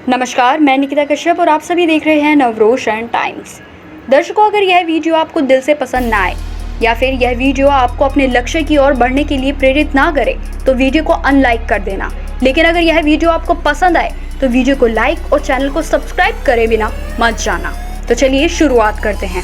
नमस्कार, मैं निकिता कश्यप और आप सभी देख रहे हैं नवरोशन टाइम्स। दर्शकों, अगर यह वीडियो आपको दिल से पसंद ना आए या फिर यह वीडियो आपको अपने लक्ष्य की ओर बढ़ने के लिए प्रेरित ना करे तो वीडियो को अनलाइक कर देना। लेकिन अगर यह वीडियो आपको पसंद आए तो वीडियो को लाइक और चैनल को सब्सक्राइब करे बिना मत जाना। तो चलिए शुरुआत करते हैं।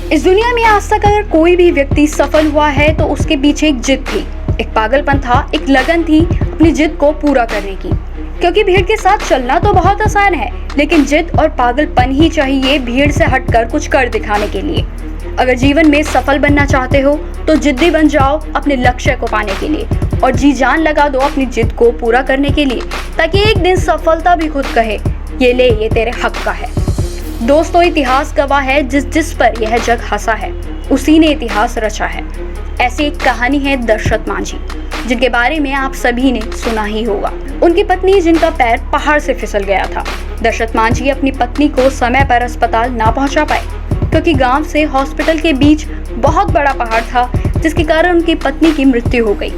इस दुनिया में आज तक अगर कोई भी व्यक्ति सफल हुआ है तो उसके पीछे एक जिद थी, एक पागलपन था, एक लगन थी अपनी जिद को पूरा करने की। क्योंकि भीड़ के साथ चलना तो बहुत आसान है, लेकिन जिद और पागलपन ही चाहिए भीड़ से हटकर कुछ कर दिखाने के लिए। अगर जीवन में सफल बनना चाहते हो तो जिद्दी बन जाओ अपने लक्ष्य को पाने के लिए और जी जान लगा दो अपनी जिद को पूरा करने के लिए, ताकि एक दिन सफलता भी खुद कहे, ये ले, ये तेरे हक का है। दोस्तों, इतिहास गवाह है, जिस पर यह जग हंसा है उसी ने इतिहास रचा है। ऐसी एक कहानी है दशरथ मांझी, जिनके बारे में आप सभी ने सुना ही होगा। उनकी पत्नी जिनका पैर पहाड़ से फिसल गया था। दशरथ मांझी अपनी पत्नी को समय पर अस्पताल ना पहुंचा पाए क्योंकि गांव से हॉस्पिटल के बीच बहुत बड़ा पहाड़ था, जिसके कारण उनकी पत्नी की मृत्यु हो गई।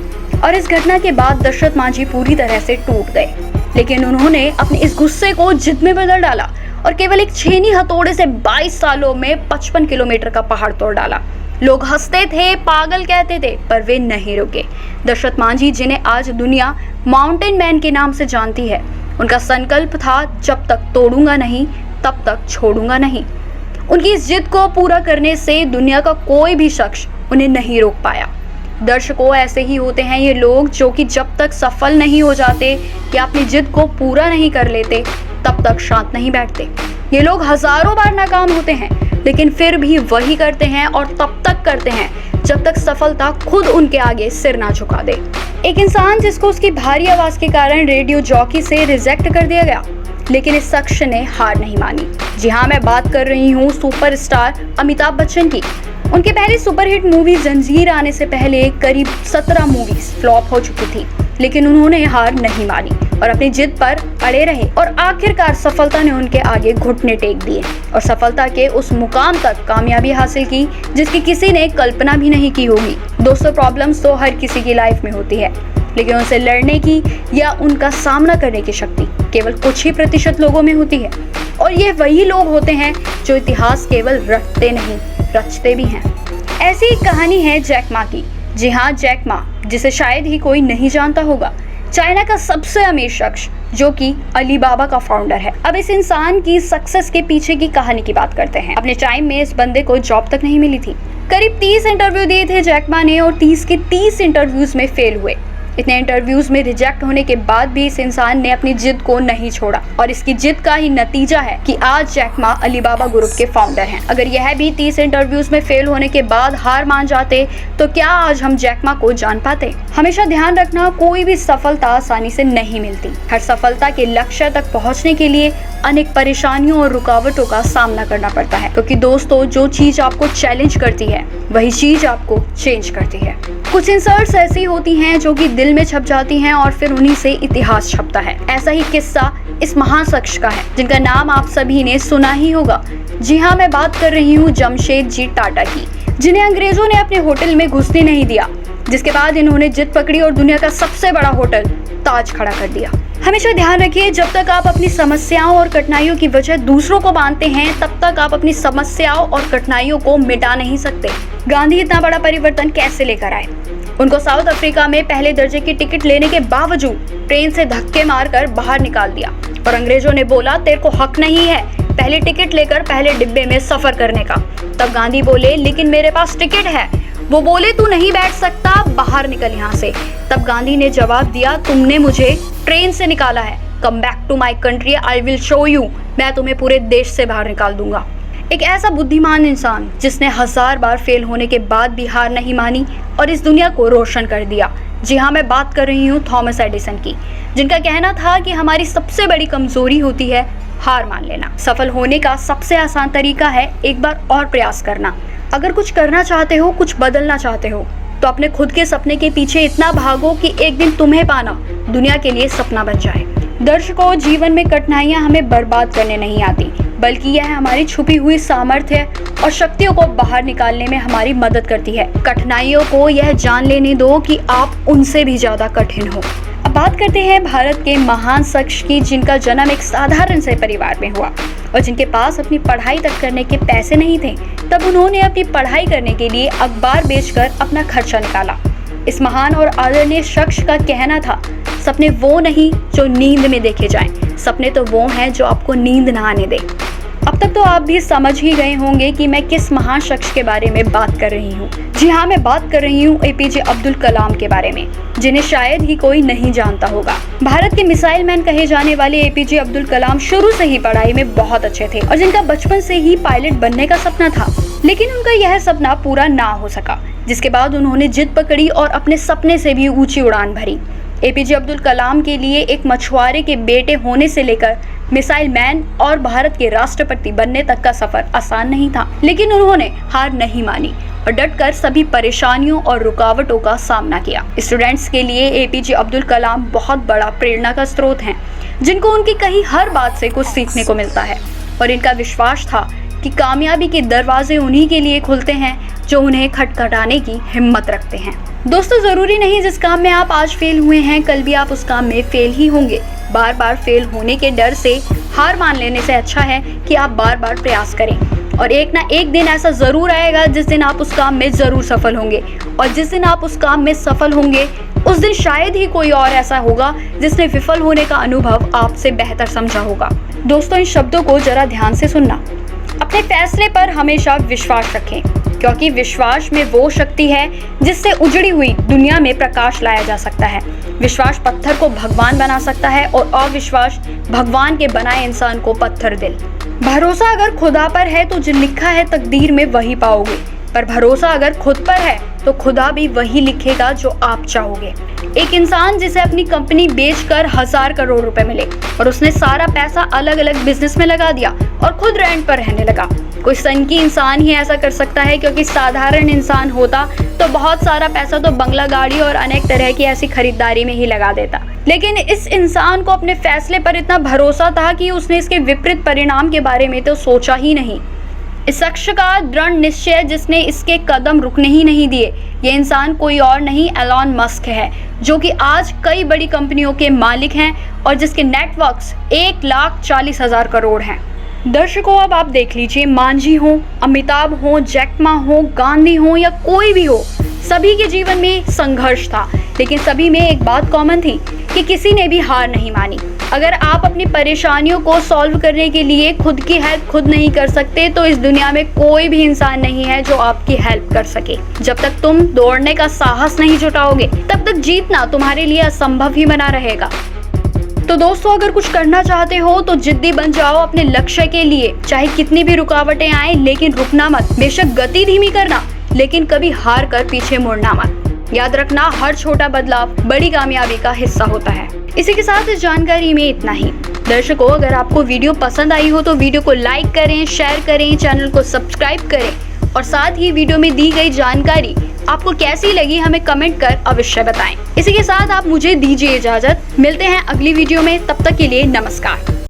और इस घटना के बाद दशरथ मांझी पूरी तरह से टूट गए, लेकिन उन्होंने अपने इस गुस्से को जिद में बदल डाला और केवल एक छेनी हथौड़े से 22 सालों में 55 किलोमीटर का पहाड़ तोड़ डाला। लोग हंसते थे, पागल कहते थे, पर वे नहीं रुके। दशरथ मांझी, जिन्हें आज दुनिया माउंटेन मैन के नाम से जानती है, उनका संकल्प था, जब तक तोड़ूंगा नहीं तब तक छोड़ूंगा नहीं। उनकी इस जिद को पूरा करने से दुनिया का कोई भी शख्स उन्हें नहीं रोक पाया। दर्शकों, ऐसे ही होते हैं ये लोग जो कि जब तक सफल नहीं हो जाते या अपनी जिद को पूरा नहीं कर लेते तब तक शांत नहीं बैठते। ये लोग हजारों बार नाकाम होते हैं, लेकिन फिर भी वही करते हैं और तब तक करते हैं जब तक सफलता खुद उनके आगे सिर ना झुका दे। एक इंसान जिसको उसकी भारी आवाज के कारण रेडियो जॉकी से रिजेक्ट कर दिया गया, लेकिन इस शख्स ने हार नहीं मानी। जी हाँ, मैं बात कर रही हूँ सुपरस्टार अमिताभ बच्चन की। उनकी पहली सुपरहिट मूवी जंजीर आने से पहले करीब 17 मूवीज फ्लॉप हो चुकी थी, लेकिन उन्होंने हार नहीं मानी और अपनी जिद पर अड़े रहे और आखिरकार सफलता ने उनके आगे घुटने टेक दिए और सफलता के उस मुकाम तक कामयाबी हासिल की जिसकी किसी ने कल्पना भी नहीं की होगी। दोस्तों, प्रॉब्लम्स तो हर किसी की लाइफ में होती है, लेकिन उनसे लड़ने की या उनका सामना करने की शक्ति केवल कुछ ही प्रतिशत लोगों में होती है। और ये वही लोग होते हैं जो इतिहास केवल रटते नहीं, रचते भी हैं। ऐसी एक कहानी है जैक मा की। जी हाँ, जैक मा, जिसे शायद ही कोई नहीं जानता होगा, चाइना का सबसे अमीर शख्स जो कि अलीबाबा का फाउंडर है। अब इस इंसान की सक्सेस के पीछे की कहानी की बात करते हैं। अपने टाइम में इस बंदे को जॉब तक नहीं मिली थी। करीब 30 इंटरव्यू दिए थे जैक मा ने और 30 के 30 इंटरव्यूज में फेल हुए। इतने इंटरव्यूज में रिजेक्ट होने के बाद भी इस इंसान ने अपनी जिद को नहीं छोड़ा और इसकी जिद का ही नतीजा है कि आज जैक मा अलीबाबा ग्रुप के फाउंडर हैं। अगर यह भी 30 इंटरव्यूज में फेल होने के बाद हार मान जाते तो क्या आज हम जैक मा को जान पाते? हमेशा ध्यान रखना, कोई भी सफलता आसानी से नहीं मिलती। हर सफलता के लक्ष्य तक पहुंचने के लिए अनेक परेशानियों और रुकावटों का सामना करना पड़ता है, क्योंकि दोस्तों, जो चीज आपको चैलेंज करती है वही चीज आपको चेंज करती है। कुछ इंसर्ट्स ऐसी होती हैं जो कि दिल में छप जाती हैं और फिर उन्हीं से इतिहास छपता है। ऐसा ही किस्सा इस महान शख्स का है जिनका नाम आप सभी ने सुना ही होगा। जी हाँ, मैं बात कर रही हूँ जमशेद जी टाटा की, जिन्हें अंग्रेजों ने अपने होटल में घुसने नहीं दिया, जिसके बाद इन्होंने जिद पकड़ी और दुनिया का सबसे बड़ा होटल ताज खड़ा कर दिया। हमेशा ध्यान रखिए, जब तक आप अपनी समस्याओं और कठिनाइयों की वजह दूसरों को बांधते हैं तब तक आप अपनी समस्याओं और कठिनाइयों को मिटा नहीं सकते। गांधी इतना बड़ा परिवर्तन कैसे लेकर आए? उनको साउथ अफ्रीका में पहले दर्जे की टिकट लेने के बावजूद ट्रेन से धक्के मारकर बाहर निकाल दिया और अंग्रेजों ने बोला, तेरे को हक नहीं है पहले टिकट लेकर पहले डिब्बे में सफर करने का। तब गांधी बोले, लेकिन मेरे पास टिकट है। वो बोले, तू नहीं बैठ सकता, बाहर निकल यहाँ से। तब गांधी ने जवाब दिया, तुमने मुझे ट्रेन से निकाला है, come back to my country, I will show you, मैं तुम्हें पूरे देश से बाहर निकाल दूंगा। एक ऐसा बुद्धिमान इंसान जिसने 1000 बार फेल होने के बाद भी हार नहीं मानी और इस दुनिया को रोशन कर दिया। जी हाँ, मैं बात कर रही हूँ थॉमस एडिसन की, जिनका कहना था कि हमारी सबसे बड़ी कमजोरी होती है हार मान लेना। सफल होने का सबसे आसान तरीका है एक बार और प्रयास करना। अगर कुछ करना चाहते हो, कुछ बदलना चाहते हो, तो अपने खुद के सपने के पीछे इतना भागो कि एक दिन तुम्हें पाना दुनिया के लिए सपना बन जाए। दर्शकों, जीवन में कठिनाइयां हमें बर्बाद करने नहीं आती, बल्कि यह हमारी छुपी हुई सामर्थ्य और शक्तियों को बाहर निकालने में हमारी मदद करती है। कठिनाइयों को यह जान लेने दो कि आप उनसे भी ज्यादा कठिन हो। अब बात करते हैं भारत के महान शख्स की, जिनका जन्म एक साधारण से परिवार में हुआ और जिनके पास अपनी पढ़ाई तक करने के पैसे नहीं थे। तब उन्होंने अपनी पढ़ाई करने के लिए अखबार बेचकर अपना खर्चा निकाला। इस महान और आदरणीय शख्स का कहना था, सपने वो नहीं जो नींद में देखे जाएं, सपने तो वो हैं जो आपको नींद ना आने दें। अब तक तो आप भी समझ ही गए होंगे कि मैं किस महान शख्स के बारे में बात कर रही हूँ। जी हाँ, मैं बात कर रही हूँ एपीजे अब्दुल कलाम के बारे में, जिन्हें शायद ही कोई नहीं जानता होगा। भारत के मिसाइल मैन कहे जाने वाले एपीजे अब्दुल कलाम शुरू से ही पढ़ाई में बहुत अच्छे थे और जिनका बचपन से ही पायलट बनने का सपना था, लेकिन उनका यह सपना पूरा ना हो सका, जिसके बाद उन्होंने जिद पकड़ी और अपने सपने से भी ऊंची उड़ान भरी। एपीजे अब्दुल कलाम के लिए एक मछुआरे के बेटे होने से लेकर मिसाइल मैन और भारत के राष्ट्रपति बनने तक का सफर आसान नहीं था, लेकिन उन्होंने हार नहीं मानी और डटकर सभी परेशानियों और रुकावटों का सामना किया। स्टूडेंट्स के लिए एपीजे अब्दुल कलाम बहुत बड़ा प्रेरणा का स्रोत हैं, जिनको उनकी कही हर बात से कुछ सीखने को मिलता है और इनका विश्वास था कि कामयाबी के दरवाजे उन्हीं के लिए खुलते हैं जो उन्हें खटखटाने की हिम्मत रखते हैं। दोस्तों, जरूरी नहीं जिस काम में आप आज फेल हुए हैं कल भी आप उस काम में फेल ही होंगे। बार बार फेल होने के डर से हार मान लेने से अच्छा है कि आप बार बार प्रयास करें और एक ना एक दिन ऐसा जरूर आएगा जिस दिन आप उस काम में जरूर सफल होंगे और जिस दिन आप उस काम में सफल होंगे उस दिन शायद ही कोई और ऐसा होगा जिसने विफल होने का अनुभव आपसे बेहतर समझा होगा। दोस्तों, इन शब्दों को जरा ध्यान से सुनना। अपने फैसले पर हमेशा विश्वास रखें, क्योंकि विश्वास में वो शक्ति है जिससे उजड़ी हुई दुनिया में प्रकाश लाया जा सकता है। विश्वास पत्थर को भगवान बना सकता है और अविश्वास भगवान के बनाए इंसान को पत्थर दिल। भरोसा अगर खुदा पर है तो जो लिखा है तकदीर में वही पाओगे, पर भरोसा अगर खुद पर है तो खुदा भी वही लिखेगा जो आप चाहोगे। एक इंसान जिसे अपनी कंपनी बेचकर 1000 करोड़ रुपए मिले और उसने सारा पैसा अलग अलग बिजनेस में लगा दिया और खुद रेंट पर रहने लगा। कोई सनकी इंसान ही ऐसा कर सकता है, क्योंकि साधारण इंसान होता तो बहुत सारा पैसा तो बंगला, गाड़ी और अनेक तरह की ऐसी खरीदारी में ही लगा देता। लेकिन इस इंसान को अपने फैसले पर इतना भरोसा था कि उसने इसके विपरीत परिणाम के बारे में तो सोचा ही नहीं। इस शख्स का दृढ़ निश्चय जिसने इसके कदम रुकने ही नहीं दिए, ये इंसान कोई और नहीं एलॉन मस्क है, जो कि आज कई बड़ी कंपनियों के मालिक हैं और जिसके नेटवर्क्स 1,40,000 करोड़ हैं। दर्शकों, अब आप देख लीजिए, मांझी हो, अमिताभ हो, जैक मा हो, गांधी हो या कोई भी हो, सभी के जीवन में संघर्ष था, लेकिन सभी में एक बात कॉमन थी कि किसी ने भी हार नहीं मानी। अगर आप अपनी परेशानियों को सॉल्व करने के लिए खुद की हेल्प खुद नहीं कर सकते तो इस दुनिया में कोई भी इंसान नहीं है जो आपकी हेल्प कर सके। जब तक तुम दौड़ने का साहस नहीं जुटाओगे तब तक जीतना तुम्हारे लिए असंभव ही बना रहेगा। तो दोस्तों, अगर कुछ करना चाहते हो तो जिद्दी बन जाओ अपने लक्ष्य के लिए, चाहे कितनी भी रुकावटें आए, लेकिन रुकना मत। बेशक गति धीमी करना, लेकिन कभी हार कर पीछे मुड़ना मत। याद रखना, हर छोटा बदलाव बड़ी कामयाबी का हिस्सा होता है। इसी के साथ इस जानकारी में इतना ही। दर्शकों, अगर आपको वीडियो पसंद आई हो तो वीडियो को लाइक करें, शेयर करें, चैनल को सब्सक्राइब करें और साथ ही वीडियो में दी गई जानकारी आपको कैसी लगी हमें कमेंट कर अवश्य बताएं। इसी के साथ आप मुझे दीजिए इजाजत। मिलते हैं अगली वीडियो में, तब तक के लिए नमस्कार।